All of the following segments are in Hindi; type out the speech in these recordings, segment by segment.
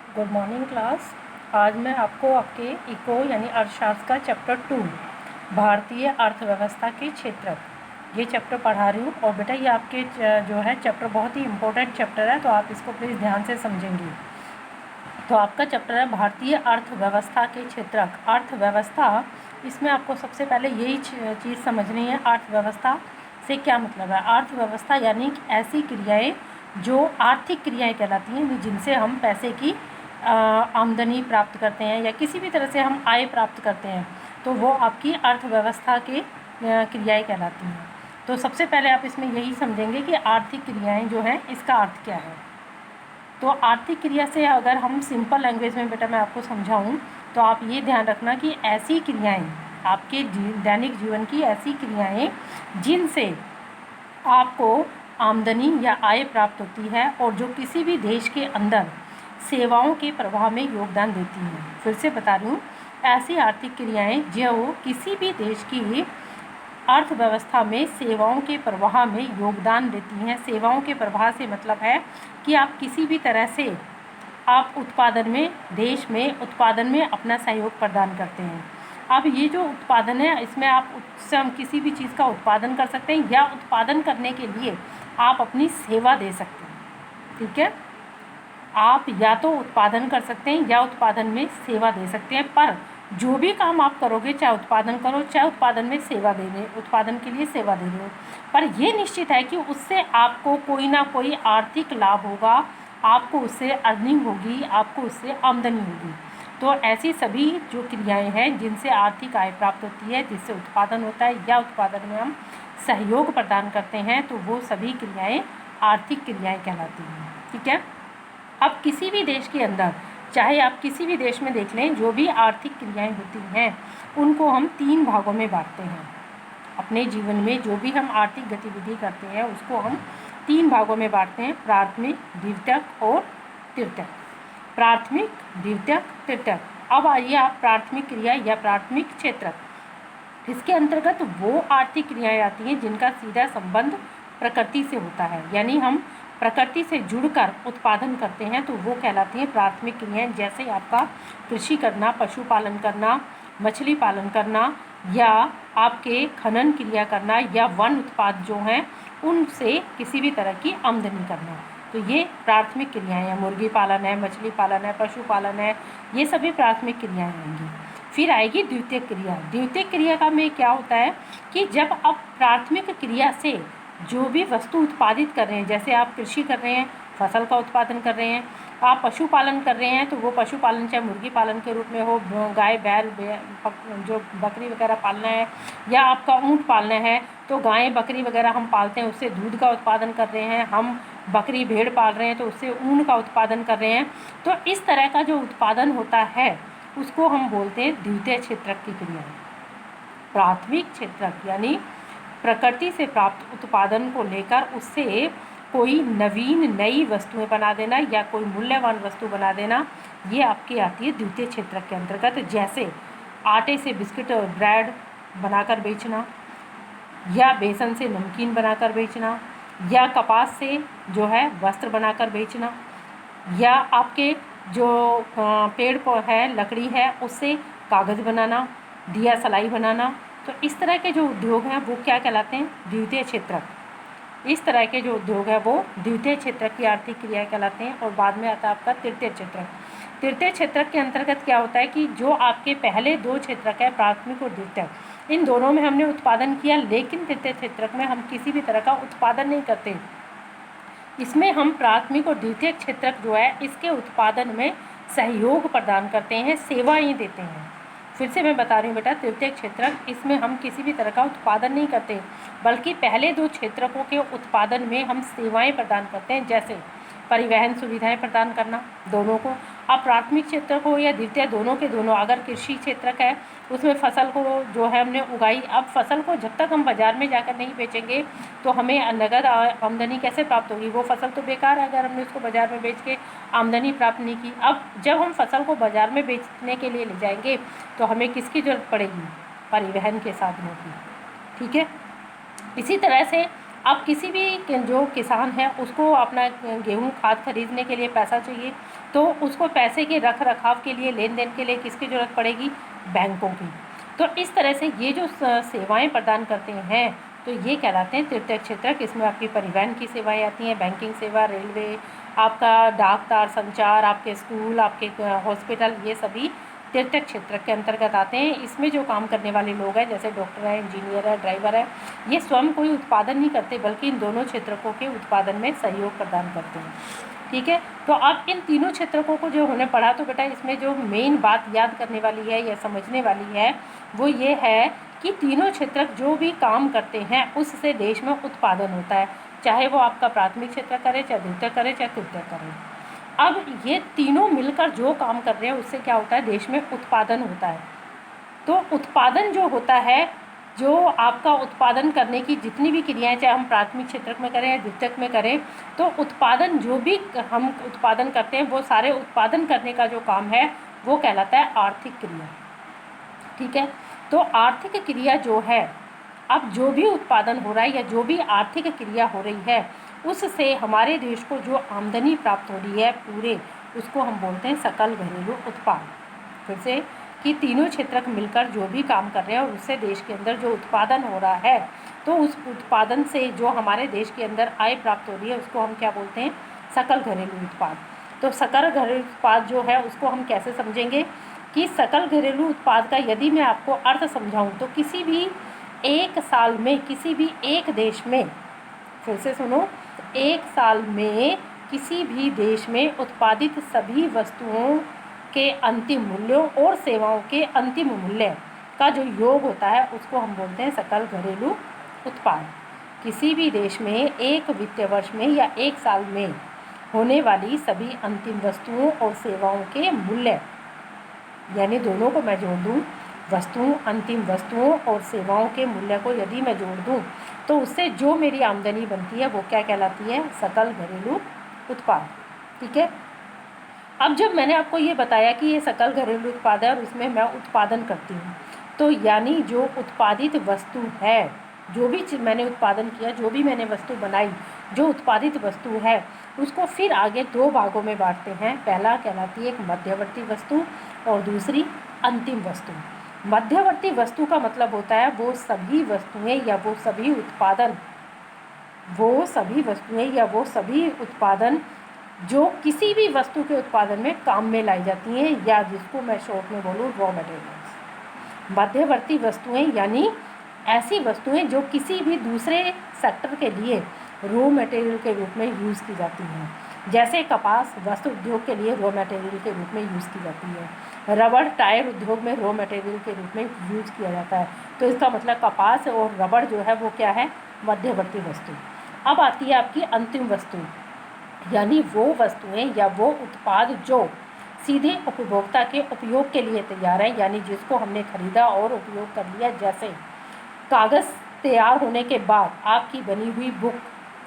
Good morning class. आज मैं आपको आपके इको यानी अर्थशास्त्र का चैप्टर 2 भारतीय अर्थव्यवस्था के क्षेत्रक ये चैप्टर पढ़ा रही हूँ। और बेटा ये आपके जो है चैप्टर बहुत ही इम्पोर्टेंट चैप्टर है, तो आप इसको प्लीज़ ध्यान से समझेंगे। तो आपका चैप्टर है भारतीय अर्थव्यवस्था के क्षेत्रक। अर्थव्यवस्था, इसमें आपको सबसे पहले यही चीज़ समझनी है, अर्थव्यवस्था से क्या मतलब है। अर्थव्यवस्था यानी ऐसी क्रियाएं जो आर्थिक क्रियाएं कहलाती हैं, जिनसे हम पैसे की आमदनी प्राप्त करते हैं या किसी भी तरह से हम आय प्राप्त करते हैं, तो वो आपकी अर्थव्यवस्था के क्रियाएं कहलाती हैं। तो सबसे पहले आप इसमें यही समझेंगे कि आर्थिक क्रियाएं जो हैं इसका अर्थ क्या है। तो आर्थिक क्रिया से अगर हम सिंपल लैंग्वेज में बेटा मैं आपको समझाऊं, तो आप ये ध्यान रखना कि ऐसी क्रियाएं, आपके दैनिक जीवन की ऐसी क्रियाएं जिनसे आपको आमदनी या आय प्राप्त होती है और जो किसी भी देश के अंदर सेवाओं के प्रवाह में योगदान देती हैं। फिर से बता रही हूँ, ऐसी आर्थिक क्रियाएं जो किसी भी देश की अर्थव्यवस्था में सेवाओं के प्रवाह में योगदान देती हैं। सेवाओं के प्रवाह से मतलब है कि आप किसी भी तरह से आप उत्पादन में, देश में उत्पादन में अपना सहयोग प्रदान करते हैं। अब ये जो उत्पादन है, इसमें आप उससे हम किसी भी चीज़ का उत्पादन कर सकते हैं या उत्पादन करने के लिए आप अपनी सेवा दे सकते हैं। ठीक है, आप या तो उत्पादन कर सकते हैं या उत्पादन में सेवा दे सकते हैं, पर जो भी काम आप करोगे, चाहे उत्पादन करो चाहे उत्पादन में सेवा दे रहे, उत्पादन के लिए सेवा दे रहे हो, पर यह निश्चित है कि उससे आपको कोई ना कोई आर्थिक लाभ होगा, आपको उससे अर्निंग होगी, आपको उससे आमदनी होगी। तो ऐसी सभी जो क्रियाएं हैं जिनसे आर्थिक आय प्राप्त होती है, जिससे उत्पादन होता है या उत्पादन में हम सहयोग प्रदान करते हैं, तो वो सभी क्रियाएं आर्थिक क्रियाएं कहलाती हैं। ठीक है, अब किसी भी देश के अंदर, चाहे आप किसी भी देश में देख लें, जो भी आर्थिक क्रियाएं होती हैं उनको हम 3 भागों में बांटते हैं। अपने जीवन में जो भी हम आर्थिक गतिविधि करते हैं उसको हम 3 भागों में बांटते हैं, प्राथमिक, द्वितीयक और तृतीयक। प्राथमिक, द्वितीयक, तृतीयक। अब आइए आप प्राथमिक क्रिया या प्राथमिक क्षेत्रक, इसके अंतर्गत वो आर्थिक क्रियाएं आती हैं जिनका सीधा संबंध प्रकृति से होता है, यानी हम प्रकृति से जुड़कर उत्पादन करते हैं, तो वो कहलाती हैं प्राथमिक क्रियाएं। जैसे आपका कृषि करना, पशुपालन करना, मछली पालन करना, या आपके खनन क्रिया करना, या वन उत्पाद जो हैं उनसे किसी भी तरह की आमदनी करना, तो ये प्राथमिक क्रियाएं हैं। मुर्गी पालन है, मछली पालन है, पशुपालन है, ये सभी प्राथमिक क्रियाएं आएंगी। फिर आएगी द्वितीयक क्रिया। द्वितीयक क्रिया का में क्या होता है कि जब आप प्राथमिक क्रिया से जो भी वस्तु उत्पादित कर रहे हैं, जैसे आप कृषि कर रहे हैं, फसल का उत्पादन कर रहे हैं, आप पशुपालन कर रहे हैं, तो वो पशुपालन चाहे मुर्गी पालन के रूप में हो, गाय बैल जो बकरी वगैरह पालना है, या आपका ऊँट पालना है, तो गाय बकरी वगैरह हम पालते हैं, उससे दूध का उत्पादन कर रहे हैं। हम बकरी भेड़ पाल रहे हैं तो उससे ऊन का उत्पादन कर रहे हैं। तो इस तरह का जो उत्पादन होता है उसको हम बोलते हैं द्वितीय क्षेत्रक की क्रियाएं। प्राथमिक क्षेत्रक यानी प्रकृति से प्राप्त उत्पादन को लेकर उससे कोई नवीन नई वस्तुएं बना देना या कोई मूल्यवान वस्तु बना देना, ये आपकी आती है द्वितीय क्षेत्रक के अंतर्गत। जैसे आटे से बिस्किट और ब्रेड बनाकर बेचना, या बेसन से नमकीन बनाकर बेचना, या कपास से जो है वस्त्र बनाकर बेचना, या आपके जो पेड़ है, लकड़ी है, उससे कागज़ बनाना, दिया सलाई बनाना। तो इस तरह के जो उद्योग हैं वो क्या कहलाते हैं? द्वितीय क्षेत्रक। इस तरह के जो उद्योग है वो द्वितीय क्षेत्रक की आर्थिक क्रिया कहलाते हैं। और बाद में आता है आपका तृतीय क्षेत्रक। तृतीय क्षेत्रक के अंतर्गत क्या होता है कि जो आपके पहले 2 क्षेत्रक है, प्राथमिक और द्वितीयक, इन दोनों में हमने उत्पादन किया, लेकिन तृतीय क्षेत्रक में हम किसी भी तरह का उत्पादन नहीं करते। इसमें हम प्राथमिक और द्वितीयक क्षेत्रक जो है इसके उत्पादन में सहयोग प्रदान करते हैं, सेवाएं देते हैं। फिर से मैं बता रही हूँ बेटा, तृतीयक क्षेत्रक, इसमें हम किसी भी तरह का उत्पादन नहीं करते, बल्कि पहले 2 क्षेत्रकों के उत्पादन में हम सेवाएं प्रदान करते हैं। जैसे परिवहन सुविधाएं प्रदान करना दोनों को। अब प्राथमिक क्षेत्रक हो या द्वितीय, दोनों के दोनों। अगर कृषि क्षेत्रक है, उसमें फसल को जो है हमने उगाई, अब फसल को जब तक हम बाज़ार में जाकर नहीं बेचेंगे तो हमें नगद आमदनी कैसे प्राप्त होगी? वो फसल तो बेकार है अगर हमने उसको बाज़ार में बेच के आमदनी प्राप्त नहीं की। अब जब हम फसल को बाज़ार में बेचने के लिए ले जाएंगे तो हमें किसकी ज़रूरत पड़ेगी? परिवहन के साधनों की। ठीक है, इसी तरह से अब किसी भी जो किसान है उसको अपना गेहूँ खाद खरीदने के लिए पैसा चाहिए, तो उसको पैसे के रख रखाव के लिए, लेन देन के लिए किसकी ज़रूरत पड़ेगी? बैंकों की। तो इस तरह से ये जो सेवाएं प्रदान करते हैं तो ये कहलाते हैं तृतीय क्षेत्रक। इसमें आपकी परिवहन की सेवाएं आती हैं, बैंकिंग सेवा, रेलवे, आपका डाक तार संचार, आपके स्कूल, आपके हॉस्पिटल, ये सभी तृतीय क्षेत्र के अंतर्गत आते हैं। इसमें जो काम करने वाले लोग हैं जैसे डॉक्टर है, इंजीनियर है, ड्राइवर है, ये स्वयं कोई उत्पादन नहीं करते बल्कि इन दोनों क्षेत्रकों के उत्पादन में सहयोग प्रदान करते हैं। ठीक है, तो अब इन तीनों क्षेत्रकों को जो हमने पढ़ा तो बेटा इसमें जो मेन बात याद करने वाली है या समझने वाली है वो ये है कि तीनों क्षेत्रक जो भी काम करते हैं उससे देश में उत्पादन होता है, चाहे वो आपका प्राथमिक क्षेत्र करे, चाहे द्वितीय करे, चाहे तृतीय करे। अब ये तीनों मिलकर जो काम कर रहे हैं उससे क्या होता है? देश में उत्पादन होता है। तो उत्पादन जो होता है, जो आपका उत्पादन करने की जितनी भी क्रियाएं, चाहे हम प्राथमिक क्षेत्र में करें या द्वितीयक में करें, तो उत्पादन जो भी हम उत्पादन करते हैं वो सारे उत्पादन करने का जो काम है वो कहलाता है आर्थिक क्रिया। ठीक है, तो आर्थिक क्रिया जो है, अब जो भी उत्पादन हो रहा है या जो भी आर्थिक क्रिया हो रही है उससे हमारे देश को जो आमदनी प्राप्त हो रही है पूरे, उसको हम बोलते हैं सकल घरेलू उत्पाद। फिर से कि तीनों क्षेत्रक मिलकर जो भी काम कर रहे हैं और उससे देश के अंदर जो उत्पादन हो रहा है, तो उस उत्पादन से जो हमारे देश के अंदर आय प्राप्त हो रही है उसको हम क्या बोलते हैं? सकल घरेलू उत्पाद। तो सकल घरेलू उत्पाद जो है उसको हम कैसे समझेंगे कि सकल घरेलू उत्पाद का यदि मैं आपको अर्थ समझाऊं तो किसी भी एक साल में किसी भी एक देश में, फिर से सुनो, एक साल में किसी भी देश में उत्पादित सभी वस्तुओं के अंतिम मूल्यों और सेवाओं के अंतिम मूल्य का जो योग होता है उसको हम बोलते हैं सकल घरेलू उत्पाद। किसी भी देश में एक वित्तीय वर्ष में या एक साल में होने वाली सभी अंतिम वस्तुओं और सेवाओं के मूल्य, यानी दोनों को मैं जोड़ दूँ, वस्तुओं, अंतिम वस्तुओं और सेवाओं के मूल्य को यदि मैं जोड़ दूँ तो उससे जो मेरी आमदनी बनती है वो क्या कहलाती है? सकल घरेलू उत्पाद। ठीक है, अब जब मैंने आपको ये बताया कि ये सकल घरेलू उत्पाद है और उसमें मैं उत्पादन करती हूँ, तो यानी जो उत्पादित वस्तु है, जो भी मैंने उत्पादन किया, जो भी मैंने वस्तु बनाई, जो उत्पादित वस्तु है उसको फिर आगे दो भागों में बांटते हैं। पहला कहलाती है एक मध्यवर्ती वस्तु और दूसरी अंतिम वस्तु। मध्यवर्ती वस्तु का मतलब होता है वो सभी वस्तुएं या वो सभी उत्पादन जो किसी भी वस्तु के उत्पादन में काम में लाई जाती हैं, या जिसको मैं शॉर्ट में बोलूँ रॉ मटेरियल्स। मध्यवर्ती वस्तुएं यानी ऐसी वस्तुएं जो किसी भी दूसरे सेक्टर के लिए रॉ मटेरियल के रूप में यूज़ की जाती हैं। जैसे कपास वस्त्र उद्योग के लिए रॉ मटेरियल के रूप में यूज़ की जाती है, रबड़ टायर उद्योग में रॉ मटेरियल के रूप में यूज़ किया जाता है। तो इसका मतलब कपास और रबड़ जो है वो क्या है? मध्यवर्ती वस्तु। अब आती है आपकी अंतिम वस्तु, यानी वो वस्तुएं या वो उत्पाद जो सीधे उपभोक्ता के उपयोग के लिए तैयार है, यानी जिसको हमने खरीदा और उपयोग कर लिया। जैसे कागज़ तैयार होने के बाद आपकी बनी हुई बुक,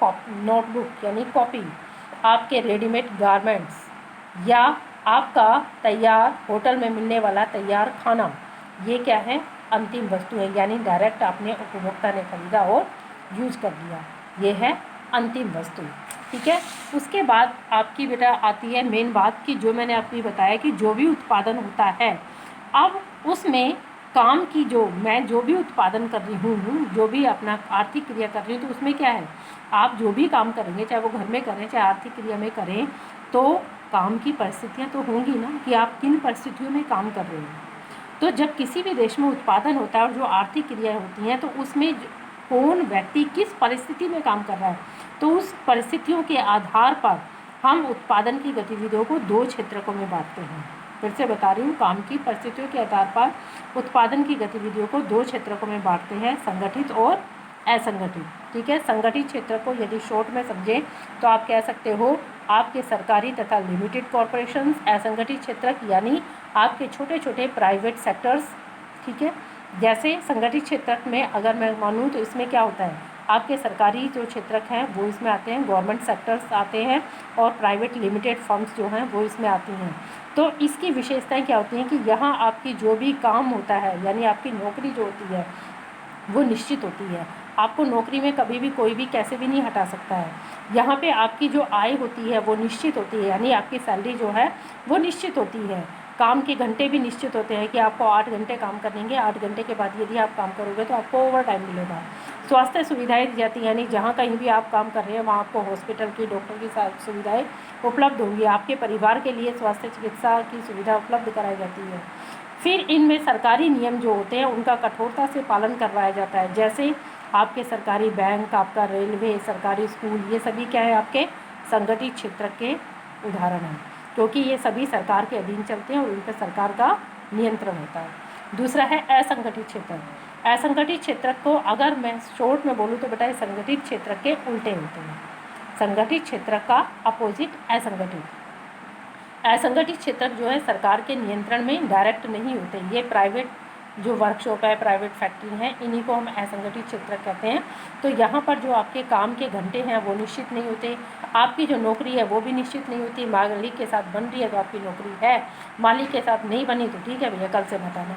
नोटबुक यानी कॉपी, आपके रेडीमेड गारमेंट्स, या आपका तैयार होटल में मिलने वाला तैयार खाना, ये क्या है? अंतिम वस्तु है, यानी डायरेक्ट आपने उपभोक्ता ने खरीदा और यूज कर लिया, ये है अंतिम वस्तु। ठीक है, उसके बाद आपकी बेटा आती है मेन बात कि जो मैंने आपको बताया कि जो भी उत्पादन होता है, अब उसमें काम की मैं जो भी उत्पादन कर रही हूँ, जो भी अपना आर्थिक क्रिया कर रही हूँ, तो उसमें क्या है? आप जो भी काम करेंगे, चाहे वो घर में करें चाहे आर्थिक क्रिया में करें, तो काम की परिस्थितियाँ तो होंगी ना कि आप किन परिस्थितियों में काम कर रहे हैं। तो जब किसी भी देश में उत्पादन होता है और जो आर्थिक क्रिया होती हैं, तो उसमें कौन व्यक्ति किस परिस्थिति में काम कर रहा है, तो उस परिस्थितियों के आधार पर हम उत्पादन की गतिविधियों को दो क्षेत्रकों में बांटते हैं। फिर से बता रही हूँ, काम की परिस्थितियों के आधार पर उत्पादन की गतिविधियों को दो क्षेत्रकों में बांटते हैं, संगठित और असंगठित। ठीक है, संगठित क्षेत्र को यदि शॉर्ट में समझें तो आप कह सकते हो आपके सरकारी तथा लिमिटेड कॉरपोरेशंस। असंगठित क्षेत्र यानी आपके छोटे छोटे प्राइवेट सेक्टर्स। ठीक है, जैसे संगठित क्षेत्र में अगर मैं मानूँ तो इसमें क्या होता है, आपके सरकारी जो क्षेत्रक हैं वो इसमें आते हैं, गवर्नमेंट सेक्टर्स आते हैं, और प्राइवेट लिमिटेड फर्म्स जो हैं वो इसमें आती हैं। तो इसकी विशेषताएं क्या होती हैं कि यहाँ आपकी जो भी काम होता है, यानी आपकी नौकरी जो होती है वो निश्चित होती है। आपको नौकरी में कभी भी कोई भी कैसे भी नहीं हटा सकता है। यहाँ पे आपकी जो आय होती है वो निश्चित होती है, यानी आपकी सैलरी जो है वो निश्चित होती है। काम के घंटे भी निश्चित होते हैं कि आपको 8 घंटे काम करेंगे, 8 घंटे के बाद यदि आप काम करोगे तो आपको ओवर टाइम मिलेगा। स्वास्थ्य सुविधाएं दी जाती हैं, यानी जहाँ कहीं भी आप काम कर रहे हैं वहाँ आपको हॉस्पिटल की, डॉक्टर की सुविधाएं उपलब्ध होंगी। आपके परिवार के लिए स्वास्थ्य चिकित्सा की सुविधा उपलब्ध कराई जाती है। फिर इनमें सरकारी नियम जो होते हैं उनका कठोरता से पालन करवाया जाता है, जैसे आपके सरकारी बैंक, आपका रेलवे, सरकारी स्कूल, ये सभी क्या है आपके संगठित क्षेत्र के उदाहरण हैं, क्योंकि ये सभी सरकार के अधीन चलते हैं और उन पर सरकार का नियंत्रण होता है। दूसरा है असंगठित क्षेत्र। असंगठित क्षेत्र को अगर मैं शॉर्ट में बोलूँ तो बेटा ये संगठित क्षेत्र के उल्टे होते हैं। संगठित क्षेत्र का अपोजिट असंगठित। असंगठित क्षेत्र जो है सरकार के नियंत्रण में डायरेक्ट नहीं होते, ये प्राइवेट जो वर्कशॉप है, प्राइवेट फैक्ट्री हैं, इन्हीं को हम असंगठित क्षेत्र कहते हैं। तो यहाँ पर जो आपके काम के घंटे हैं वो निश्चित नहीं होते, आपकी जो नौकरी है वो भी निश्चित नहीं होती। मालिक के साथ बन रही है तो आपकी नौकरी है, मालिक के साथ नहीं बनी तो ठीक है भैया कल से मत आना,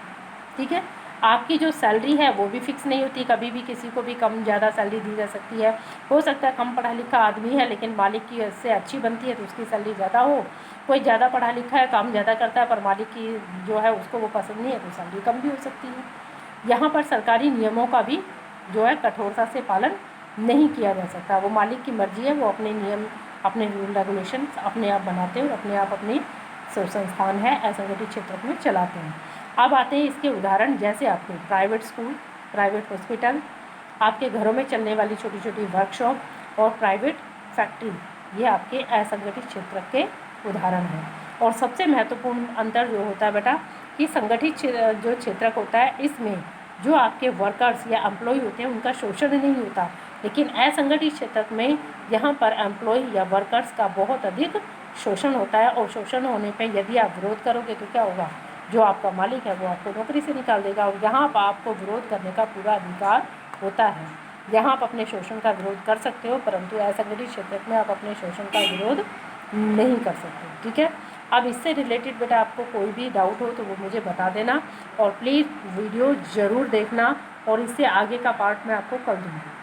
ठीक है। आपकी जो सैलरी है वो भी फिक्स नहीं होती, कभी भी किसी को भी कम ज़्यादा सैलरी दी जा सकती है। हो सकता है कम पढ़ा लिखा आदमी है लेकिन मालिक की उससे अच्छी बनती है तो उसकी सैलरी ज़्यादा हो, कोई ज़्यादा पढ़ा लिखा है, काम ज़्यादा करता है पर मालिक की जो है उसको वो पसंद नहीं है तो सैलरी कम भी हो सकती है। यहाँ पर सरकारी नियमों का भी जो है कठोरता से पालन नहीं किया जा सकता। वो मालिक की मर्जी है, वो अपने नियम, अपने रूल रेगुलेशन अपने आप बनाते हैं और अपने आप अपने संस्थान है असंगठित क्षेत्र में चलाते हैं। अब आते हैं इसके उदाहरण, जैसे आपके प्राइवेट स्कूल, प्राइवेट हॉस्पिटल, आपके घरों में चलने वाली छोटी छोटी वर्कशॉप और प्राइवेट फैक्ट्री, ये आपके असंगठित क्षेत्र के उदाहरण हैं। और सबसे महत्वपूर्ण अंतर जो होता है बेटा कि संगठित जो क्षेत्र होता है इसमें जो आपके वर्कर्स या एम्प्लॉय होते हैं उनका शोषण नहीं होता, लेकिन असंगठित क्षेत्र में यहाँ पर एम्प्लॉय या वर्कर्स का बहुत अधिक शोषण होता है। और शोषण होने पर यदि आप विरोध करोगे तो क्या होगा, जो आपका मालिक है वो आपको नौकरी से निकाल देगा। और यहाँ पर आपको विरोध करने का पूरा अधिकार होता है, यहाँ आप अपने शोषण का विरोध कर सकते हो, परंतु असंगठित क्षेत्र में आप अपने शोषण का विरोध नहीं कर सकते, ठीक है। अब इससे रिलेटेड बेटा आपको कोई भी डाउट हो तो वो मुझे बता देना और प्लीज़ वीडियो ज़रूर देखना और इससे आगे का पार्ट मैं आपको कर दूँगी।